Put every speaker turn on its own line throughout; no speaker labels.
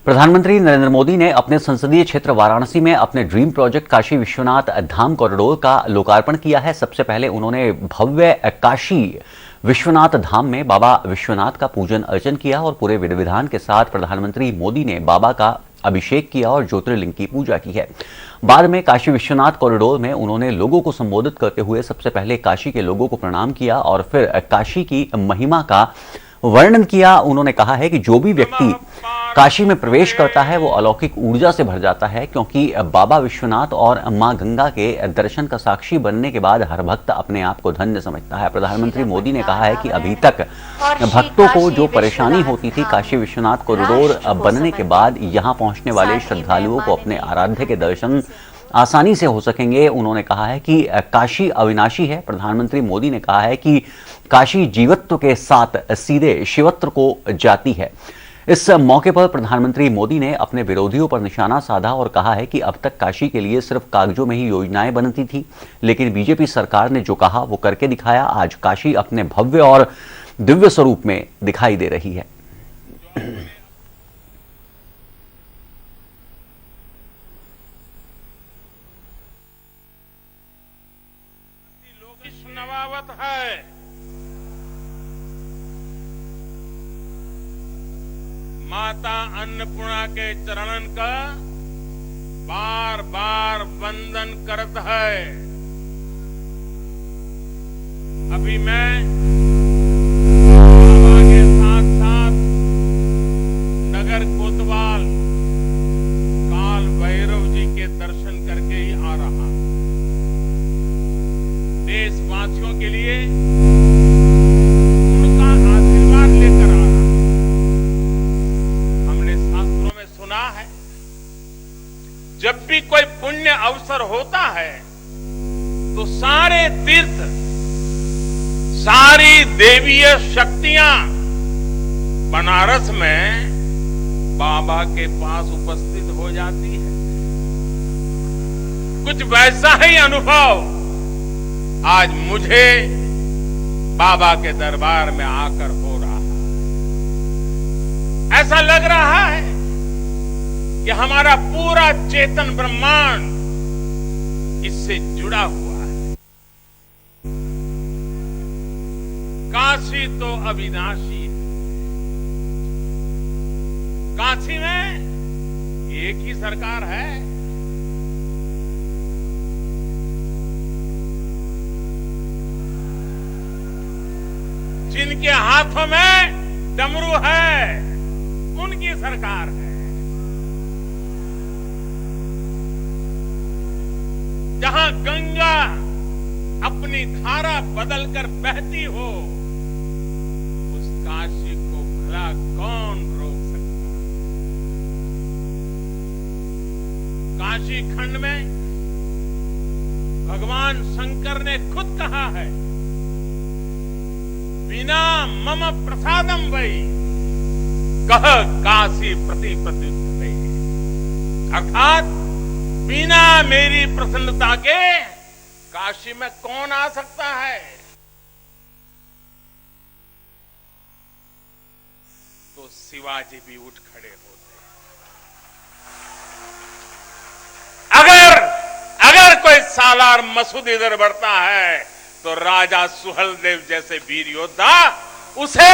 प्रधानमंत्री नरेंद्र मोदी ने अपने संसदीय क्षेत्र वाराणसी में अपने dream project Kashi Vishwanath Dham corridor का लोकार्पण किया है। सबसे पहले उन्होंने भव्य काशी विश्वनाथ धाम में बाबा विश्वनाथ का पूजन अर्चन किया और पूरे विधि विधान के साथ प्रधानमंत्री मोदी ने बाबा का अभिषेक किया और ज्योतिर्लिंग की पूजा की है। बाद में काशी विश्वनाथ कॉरिडोर में उन्होंने लोगों को संबोधित करते हुए सबसे पहले काशी के लोगों को प्रणाम किया और फिर काशी की महिमा का वर्णन किया। उन्होंने कहा है कि जो भी व्यक्ति काशी में प्रवेश करता है वो अलौकिक ऊर्जा से भर जाता है, क्योंकि बाबा विश्वनाथ और मां गंगा के दर्शन का साक्षी बनने के बाद हर भक्त अपने आप को धन्य समझता है। प्रधानमंत्री मोदी ने कहा है कि अभी तक भक्तों को जो परेशानी होती थी, काशी विश्वनाथ कॉरिडोर बनने के बाद यहां पहुंचने वाले श्रद्धालुओं को अपने आराध्य के दर्शन आसानी से हो सकेंगे। उन्होंने कहा है कि काशी अविनाशी है। प्रधानमंत्री मोदी ने कहा है कि काशी जीवत्व के साथ सीधे शिवत्व को जाती है। इस मौके पर प्रधानमंत्री मोदी ने अपने विरोधियों पर निशाना साधा और कहा है कि अब तक काशी के लिए सिर्फ कागजों में ही योजनाएं बनती थी, लेकिन बीजेपी सरकार ने जो कहा वो करके दिखाया। आज काशी अपने भव्य और दिव्य स्वरूप में दिखाई दे रही है।
नवावत है, माता अन्नपूर्णा के चरणन का बार बार वंदन करत है। अभी मैं बाबा के साथ साथ नगर कोतवाल काल भैरव जी के दर्शन करके ही आ रहा। देशवासियों के लिए उनका आशीर्वाद लेकर आ रहा। हमने शास्त्रों में सुना है, जब भी कोई पुण्य अवसर होता है तो सारे तीर्थ, सारी देवीय शक्तियां बनारस में बाबा के पास उपस्थित हो जाती है। कुछ वैसा ही अनुभव आज मुझे बाबा के दरबार में आकर हो रहा है। ऐसा लग रहा है कि हमारा पूरा चेतन ब्रह्मांड इससे जुड़ा हुआ है। काशी तो अविनाशी है। काशी में एक ही सरकार है। जिनके हाथों में डमरू है, उनकी सरकार है। जहां गंगा अपनी धारा बदलकर बहती हो, उस काशी को भला कौन रोक सकता? काशी खंड में भगवान शंकर ने खुद कहा है, बिना मम प्रसादम वै कह काशी प्रति प्रत्युत्थते। अर्थात बिना मेरी प्रसन्नता के काशी में कौन आ सकता है? तो शिवाजी भी उठ खड़े होते। अगर कोई सालार मसूद इधर बढ़ता है तो राजा सुहेलदेव जैसे वीर योद्धा उसे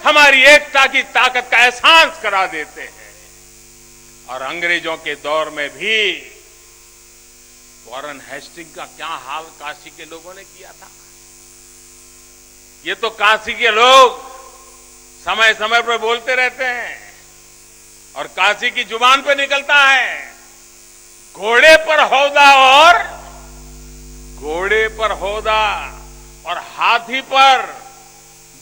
हमारी एकता की ताकत का एहसास करा देते हैं। और अंग्रेजों के दौर में भी वॉरेन हेस्टिंग का क्या हाल काशी के लोगों ने किया था। ये तो काशी के लोग समय समय पर बोलते रहते हैं और काशी की जुबान पे निकलता है, घोड़े पर होदा और हाथी पर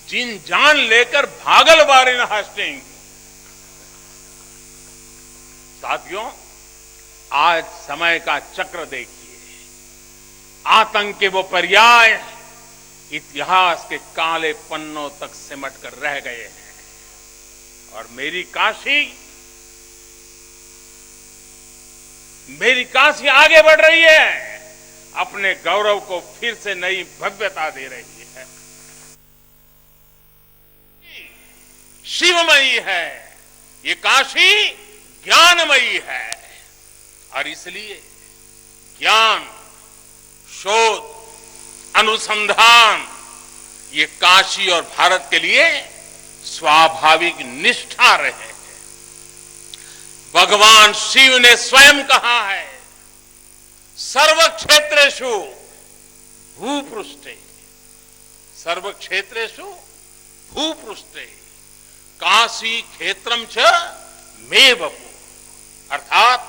जिन जान लेकर भागल वॉरेन हेस्टिंग। साथियों, आज समय का चक्र देखिए। आतंक के वो पर्याय इतिहास के काले पन्नों तक सिमट कर रह गए हैं और मेरी काशी आगे बढ़ रही है, अपने गौरव को फिर से नई भव्यता दे रही है। शिवमयी है ये काशी, ज्ञानमयी है और इसलिए ज्ञान, शोध, अनुसंधान ये काशी और भारत के लिए स्वाभाविक निष्ठा रहे हैं। भगवान शिव ने स्वयं कहा है, सर्व क्षेत्रेषु भूपृष्ठे, सर्व क्षेत्रेषु भूपृष्ठे काशी क्षेत्रम च मे वपु, अर्थात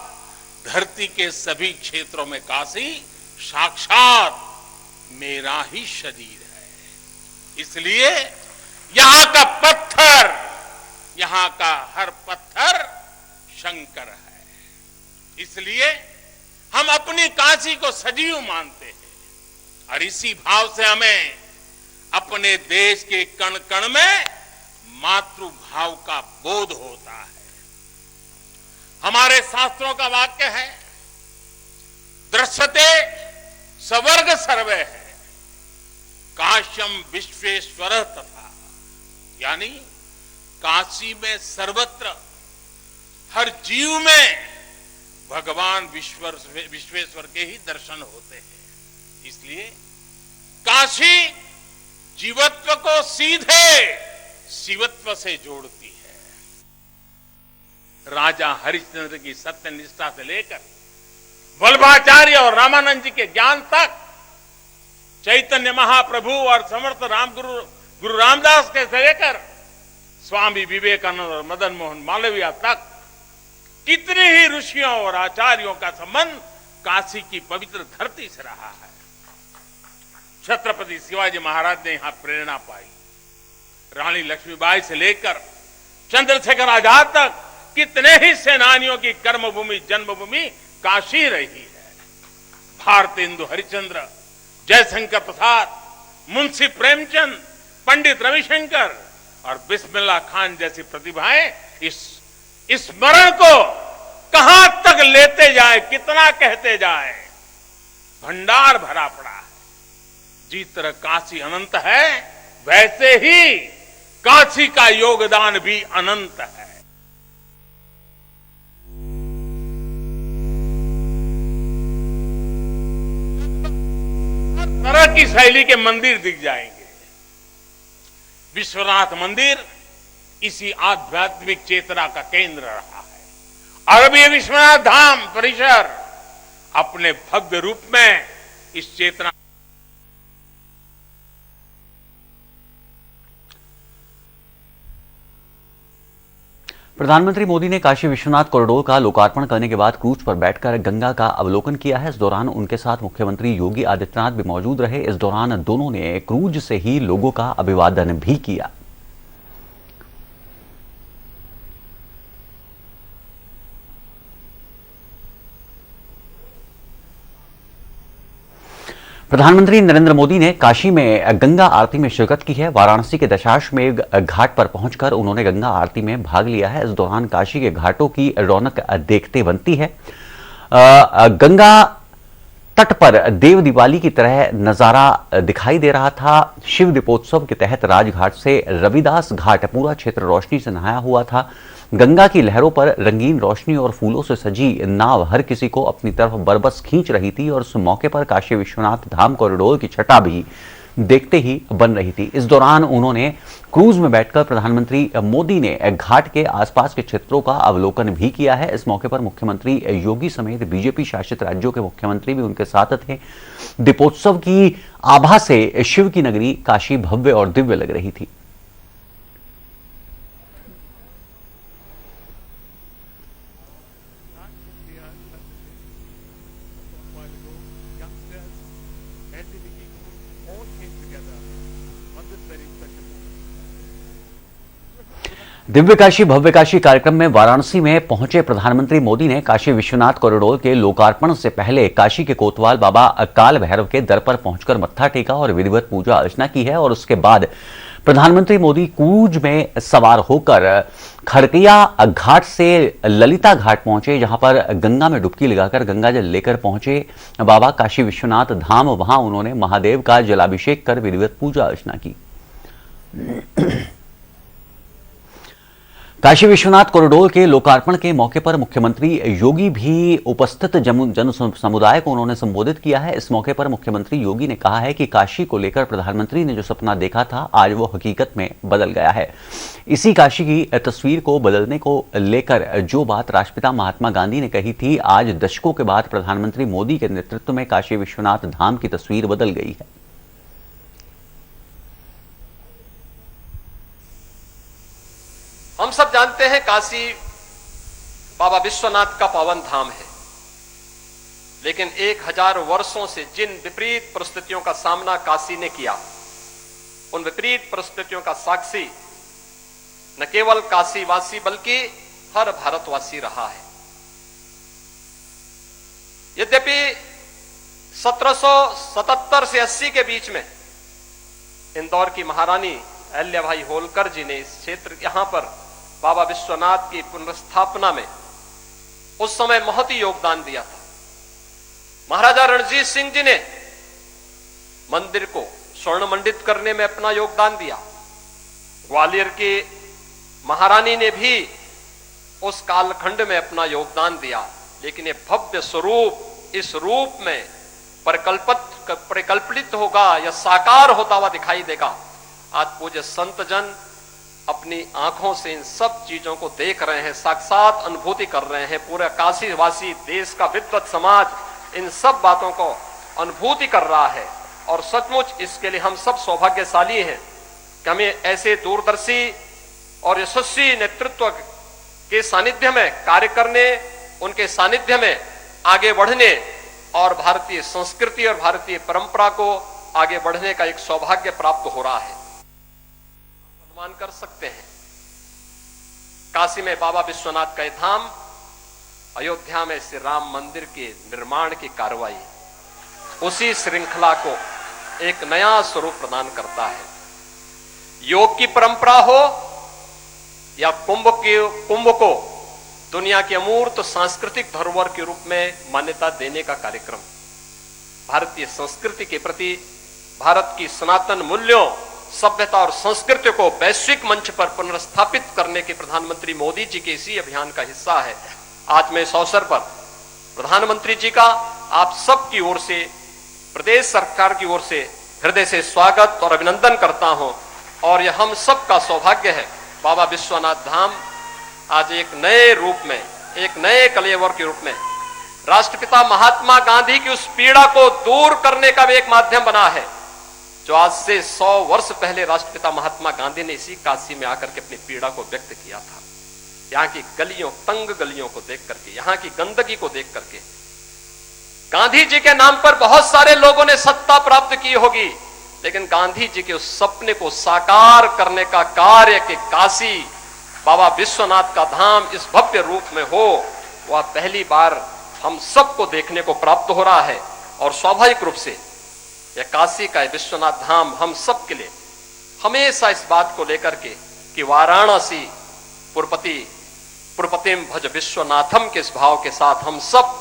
धरती के सभी क्षेत्रों में काशी साक्षात मेरा ही शरीर है। इसलिए यहां का पत्थर, यहां का हर पत्थर शंकर है। इसलिए हम अपनी काशी को सजीव मानते हैं और इसी भाव से हमें अपने देश के कण कण में मातृभाव का बोध होता है। हमारे शास्त्रों का वाक्य है, दृश्यते स्वर्ग सर्वे है, काश्यम विश्वेश्वर तथा, यानी काशी में सर्वत्र हर जीव में भगवान विश्वेश्वर के ही दर्शन होते हैं। इसलिए काशी जीवत्व को सीधे शिवत्व से जोड़ती है। राजा हरिश्चंद्र की सत्य निष्ठा से लेकर वल्लभाचार्य और रामानंद जी के ज्ञान तक, चैतन्य महाप्रभु और समर्थ गुरु रामदास के से लेकर स्वामी विवेकानंद और मदन मोहन मालवीय तक कितने ही ऋषियों और आचार्यों का संबंध काशी की पवित्र धरती से रहा है। छत्रपति शिवाजी महाराज ने यहां प्रेरणा पाई। रानी लक्ष्मीबाई से लेकर चंद्रशेखर आजाद तक कितने ही सेनानियों की कर्मभूमि, जन्मभूमि काशी रही है। भारतेंदु हरिश्चंद्र, जयशंकर प्रसाद, मुंशी प्रेमचंद, पंडित रविशंकर और बिस्मिल्लाह खान जैसी प्रतिभाएं इस स्मरण को कहां तक लेते जाए, कितना कहते जाए, भंडार भरा पड़ा है। जिस तरह काशी अनंत है, वैसे ही काशी का योगदान भी अनंत है। हर तरह की शैली के मंदिर दिख जाएंगे। विश्वनाथ मंदिर इसी आध्यात्मिक चेतना का केंद्र रहा है और अब ये विश्वनाथ धाम परिसर अपने भव्य रूप में इस चेतना
प्रधानमंत्री मोदी ने काशी विश्वनाथ कॉरिडोर का लोकार्पण करने के बाद क्रूज पर बैठकर गंगा का अवलोकन किया है। इस दौरान उनके साथ मुख्यमंत्री योगी आदित्यनाथ भी मौजूद रहे। इस दौरान दोनों ने क्रूज से ही लोगों का अभिवादन भी किया। प्रधानमंत्री नरेंद्र मोदी ने काशी में गंगा आरती में शिरकत की है। वाराणसी के दशाश्वमेध घाट पर पहुंचकर उन्होंने गंगा आरती में भाग लिया है। इस दौरान काशी के घाटों की रौनक देखते बनती है। गंगा तट पर देव दिवाली की तरह नजारा दिखाई दे रहा था। शिव दीपोत्सव के तहत राजघाट से रविदास घाट पूरा क्षेत्र रोशनी से नहाया हुआ था। गंगा की लहरों पर रंगीन रोशनी और फूलों से सजी नाव हर किसी को अपनी तरफ बरबस खींच रही थी और उस मौके पर काशी विश्वनाथ धाम कॉरिडोर की छटा भी देखते ही बन रही थी। इस दौरान उन्होंने क्रूज में बैठकर प्रधानमंत्री मोदी ने घाट के आसपास के क्षेत्रों का अवलोकन भी किया है। इस मौके पर मुख्यमंत्री योगी समेत बीजेपी शासित राज्यों के मुख्यमंत्री भी उनके साथ थे। दीपोत्सव की आभा से शिव की नगरी काशी भव्य और दिव्य लग रही थी। दिव्य काशी भव्य काशी कार्यक्रम में वाराणसी में पहुंचे प्रधानमंत्री मोदी ने काशी विश्वनाथ कॉरिडोर के लोकार्पण से पहले काशी के कोतवाल बाबा काल भैरव के दर पर पहुंचकर मत्था टेका और विधिवत पूजा अर्चना की है। और उसके बाद प्रधानमंत्री मोदी क्रूज में सवार होकर खड़किया घाट से ललिता घाट पहुंचे, जहां पर गंगा में डुबकी लगाकर गंगा जल लेकर पहुंचे बाबा काशी विश्वनाथ धाम। वहां उन्होंने महादेव का जलाभिषेक कर विधिवत पूजा अर्चना की। काशी विश्वनाथ कॉरिडोर के लोकार्पण के मौके पर मुख्यमंत्री योगी भी उपस्थित जन समुदाय को उन्होंने संबोधित किया है। इस मौके पर मुख्यमंत्री योगी ने कहा है कि काशी को लेकर प्रधानमंत्री ने जो सपना देखा था आज वो हकीकत में बदल गया है। इसी काशी की तस्वीर को बदलने को लेकर जो बात राष्ट्रपिता महात्मा गांधी ने कही थी, आज दशकों के बाद प्रधानमंत्री मोदी के नेतृत्व में काशी विश्वनाथ धाम की तस्वीर बदल गई है।
हम सब जानते हैं काशी बाबा विश्वनाथ का पावन धाम है, लेकिन 1000 वर्षों से जिन विपरीत परिस्थितियों का सामना काशी ने किया, उन विपरीत परिस्थितियों का साक्षी न केवल काशीवासी बल्कि हर भारतवासी रहा है। यद्यपि 1777 से 80 के बीच में इंदौर की महारानी अहिल्याबाई होलकर जी ने इस क्षेत्र यहां पर बाबा विश्वनाथ की पुनर्स्थापना में उस समय बहुत ही योगदान दिया था। महाराजा रणजीत सिंह जी ने मंदिर को स्वर्ण मंडित करने में अपना योगदान दिया। ग्वालियर की महारानी ने भी उस कालखंड में अपना योगदान दिया, लेकिन ये भव्य स्वरूप इस रूप में परिकल्पित होगा या साकार होता हुआ दिखाई देगा। आज पूज्य संत जन अपनी आंखों से इन सब चीजों को देख रहे हैं, साक्षात अनुभूति कर रहे हैं। पूरा काशीवासी, देश का विद्वत समाज इन सब बातों को अनुभूति कर रहा है और सचमुच इसके लिए हम सब सौभाग्यशाली हैं कि हमें ऐसे दूरदर्शी और यशस्वी नेतृत्व के सानिध्य में कार्य करने, उनके सानिध्य में आगे बढ़ने और भारतीय संस्कृति और भारतीय परंपरा को आगे बढ़ने का एक सौभाग्य प्राप्त हो रहा है। अनुमान कर सकते हैं काशी में बाबा विश्वनाथ का धाम, अयोध्या में श्री राम मंदिर के निर्माण की कार्रवाई उसी श्रृंखला को एक नया स्वरूप प्रदान करता है। योग की परंपरा हो या कुंभ को दुनिया के अमूर्त सांस्कृतिक धरोहर के रूप में मान्यता देने का कार्यक्रम, भारतीय संस्कृति के प्रति भारत की सनातन मूल्यों, सभ्यता और संस्कृति को वैश्विक मंच पर पुनर्स्थापित करने के प्रधानमंत्री मोदी जी के इसी अभियान का हिस्सा है। आज मैं इस अवसर पर प्रधानमंत्री जी का आप सब की ओर से, प्रदेश सरकार की ओर से हृदय से स्वागत और अभिनंदन करता हूं और यह हम सब का सौभाग्य है। बाबा विश्वनाथ धाम आज एक नए रूप में, एक नए कलेवर के रूप में राष्ट्रपिता महात्मा गांधी की उस पीड़ा को दूर करने का भी एक माध्यम बना है, जो आज से 100 वर्ष पहले राष्ट्रपिता महात्मा गांधी ने इसी काशी में आकर के अपनी पीड़ा को व्यक्त किया था। यहाँ की गलियों, तंग गलियों को देख करके, यहाँ की गंदगी को देख करके, गांधी जी के नाम पर बहुत सारे लोगों ने सत्ता प्राप्त की होगी, लेकिन गांधी जी के उस सपने को साकार करने का कार्य कि काशी बाबा विश्वनाथ का धाम इस भव्य रूप में हो, वह पहली बार हम सबको देखने को प्राप्त हो रहा है। और स्वाभाविक रूप से यह काशी का विश्वनाथ धाम हम सब के लिए हमेशा इस बात को लेकर के कि वाराणसी पुरपतिम भज विश्वनाथम के इस भाव के साथ हम सब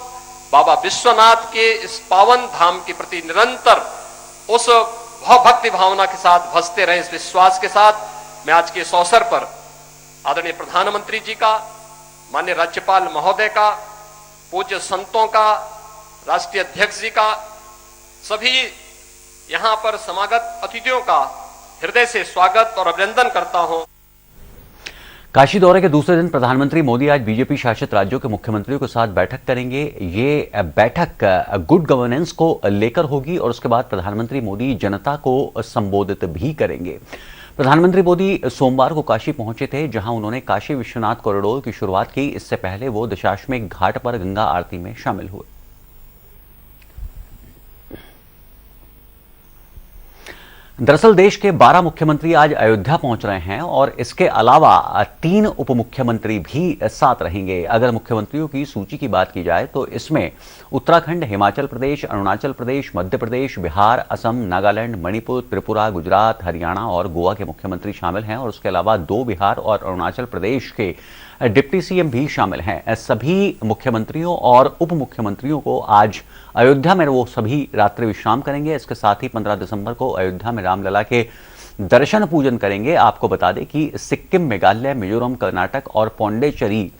बाबा विश्वनाथ के इस पावन धाम के प्रति निरंतर उस भक्ति भावना के साथ भजते रहे। इस विश्वास के साथ मैं आज के इस अवसर पर आदरणीय प्रधानमंत्री जी का, माननीय राज्यपाल महोदय का, पूज्य संतों का, राष्ट्रीय अध्यक्ष जी का, सभी यहां पर समागत अतिथियों का हृदय से स्वागत और अभिनंदन करता हूं।
काशी दौरे के दूसरे दिन प्रधानमंत्री मोदी आज बीजेपी शासित राज्यों के मुख्यमंत्रियों के साथ बैठक करेंगे। ये बैठक गुड गवर्नेंस को लेकर होगी और उसके बाद प्रधानमंत्री मोदी जनता को संबोधित भी करेंगे। प्रधानमंत्री मोदी सोमवार को काशी पहुंचे थे, जहां उन्होंने काशी विश्वनाथ कॉरिडोर की शुरुआत की। इससे पहले वो दशाश्वमेध घाट पर गंगा आरती में शामिल हुए। दरअसल देश के 12 मुख्यमंत्री आज अयोध्या पहुंच रहे हैं और इसके अलावा 3 उप मुख्यमंत्री भी साथ रहेंगे। अगर मुख्यमंत्रियों की सूची की बात की जाए तो इसमें उत्तराखंड, हिमाचल प्रदेश, अरुणाचल प्रदेश, मध्य प्रदेश, बिहार, असम, नागालैंड, मणिपुर, त्रिपुरा, गुजरात, हरियाणा और गोवा के मुख्यमंत्री शामिल हैं और उसके अलावा 2 बिहार और अरुणाचल प्रदेश के डिप्टी सीएम भी शामिल हैं। सभी मुख्यमंत्रियों और उप मुख्यमंत्रियों को आज अयोध्या में वो सभी रात्रि विश्राम करेंगे। इसके साथ ही 15 दिसंबर को अयोध्या में रामलला के दर्शन पूजन करेंगे। आपको बता दें कि सिक्किम, मेघालय, मिजोरम, कर्नाटक और पौंडीचेरी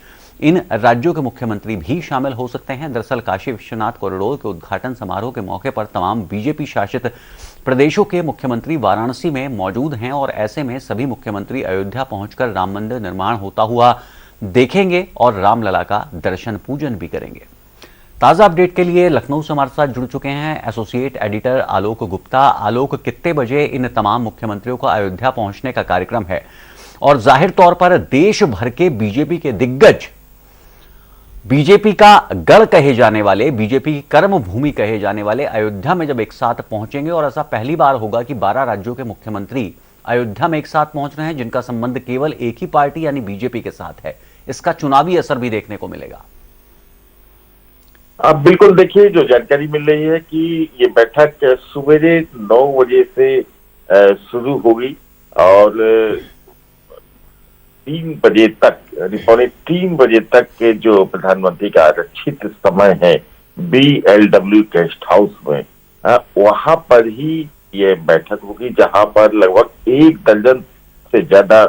इन राज्यों के मुख्यमंत्री भी शामिल हो सकते हैं। दरअसल काशी विश्वनाथ कॉरिडोर के उद्घाटन समारोह के मौके पर तमाम बीजेपी शासित प्रदेशों के मुख्यमंत्री वाराणसी में मौजूद हैं और ऐसे में सभी मुख्यमंत्री अयोध्या पहुंचकर राम मंदिर निर्माण होता हुआ देखेंगे और रामलला का दर्शन पूजन भी करेंगे। ताजा अपडेट के लिए लखनऊ से हमारे साथ जुड़ चुके हैं एसोसिएट एडिटर आलोक गुप्ता। आलोक, कितने बजे इन तमाम मुख्यमंत्रियों का अयोध्या पहुंचने का कार्यक्रम है और जाहिर तौर पर देश भर के बीजेपी के दिग्गज, बीजेपी का गढ़ कहे जाने वाले, बीजेपी की कर्म भूमि कहे जाने वाले अयोध्या में जब एक साथ पहुंचेंगे, और ऐसा पहली बार होगा कि 12 राज्यों के मुख्यमंत्री अयोध्या में एक साथ पहुंच रहे हैं जिनका संबंध केवल एक ही पार्टी यानी बीजेपी के साथ है। इसका चुनावी असर भी देखने को मिलेगा।
अब बिल्कुल देखिए, जो जानकारी मिल रही है कि ये बैठक सवेरे 9 बजे से शुरू होगी और 3 बजे तक, पौने 3 बजे तक के जो प्रधानमंत्री का आरक्षित समय है BLW गेस्ट हाउस में, वहां पर ही ये बैठक होगी, जहां पर लगभग 1 दर्जन से ज्यादा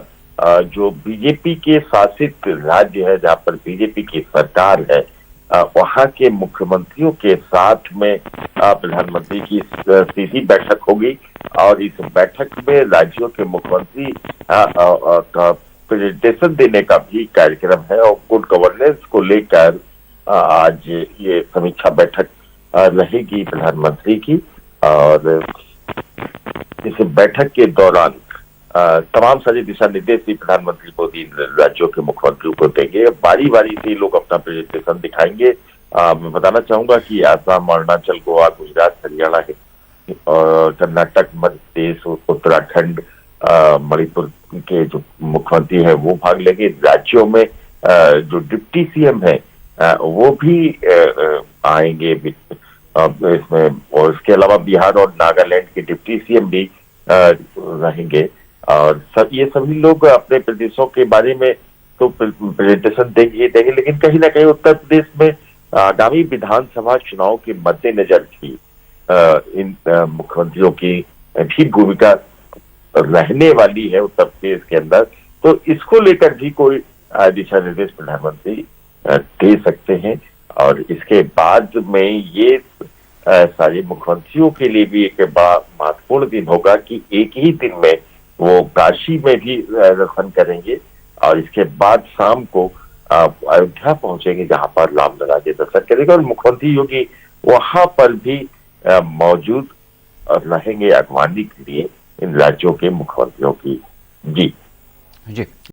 जो बीजेपी के शासित राज्य है, जहां पर बीजेपी की सरकार है, वहां के मुख्यमंत्रियों के साथ में प्रधानमंत्री की सीधी बैठक होगी। और इस बैठक में राज्यों के मुख्यमंत्री का प्रेजेंटेशन देने का भी कार्यक्रम है और गुड गवर्नेंस को लेकर आज ये समीक्षा बैठक रहेगी प्रधानमंत्री की। और इस बैठक के दौरान तमाम सारे दिशा निर्देश भी प्रधानमंत्री मोदी राज्यों के मुख्यमंत्रियों को देंगे। बारी बारी से लोग अपना प्रेजेंटेशन दिखाएंगे। मैं बताना चाहूंगा कि आसाम, अरुणाचल, गोवा, गुजरात, हरियाणा, कर्नाटक, मध्य प्रदेश, उत्तराखंड, मणिपुर के जो मुख्यमंत्री है वो भाग लेंगे। राज्यों में जो डिप्टी सीएम है वो भी आएंगे इसमें, और इसके अलावा बिहार और नागालैंड के डिप्टी सीएम भी रहेंगे। और ये सभी लोग अपने प्रदेशों के बारे में तो प्रेजेंटेशन देंगे, लेकिन कहीं ना कहीं उत्तर प्रदेश में आगामी विधानसभा चुनाव के मद्देनजर भी इन मुख्यमंत्रियों की भी भूमिका रहने वाली है उत्तर प्रदेश के अंदर। तो इसको लेकर भी कोई दिशा निर्देश प्रधानमंत्री दे सकते हैं। और इसके बाद में ये सारे मुख्यमंत्रियों के लिए भी एक बड़ा महत्वपूर्ण दिन होगा कि एक ही दिन में वो काशी में भी दर्शन करेंगे और इसके बाद शाम को अयोध्या पहुंचेंगे, जहां पर रामलला के दर्शन करेंगे। और मुख्यमंत्री योगी वहां पर भी मौजूद रहेंगे अगवानी के लिए इन राज्यों के मुख्यमंत्रियों की। जी।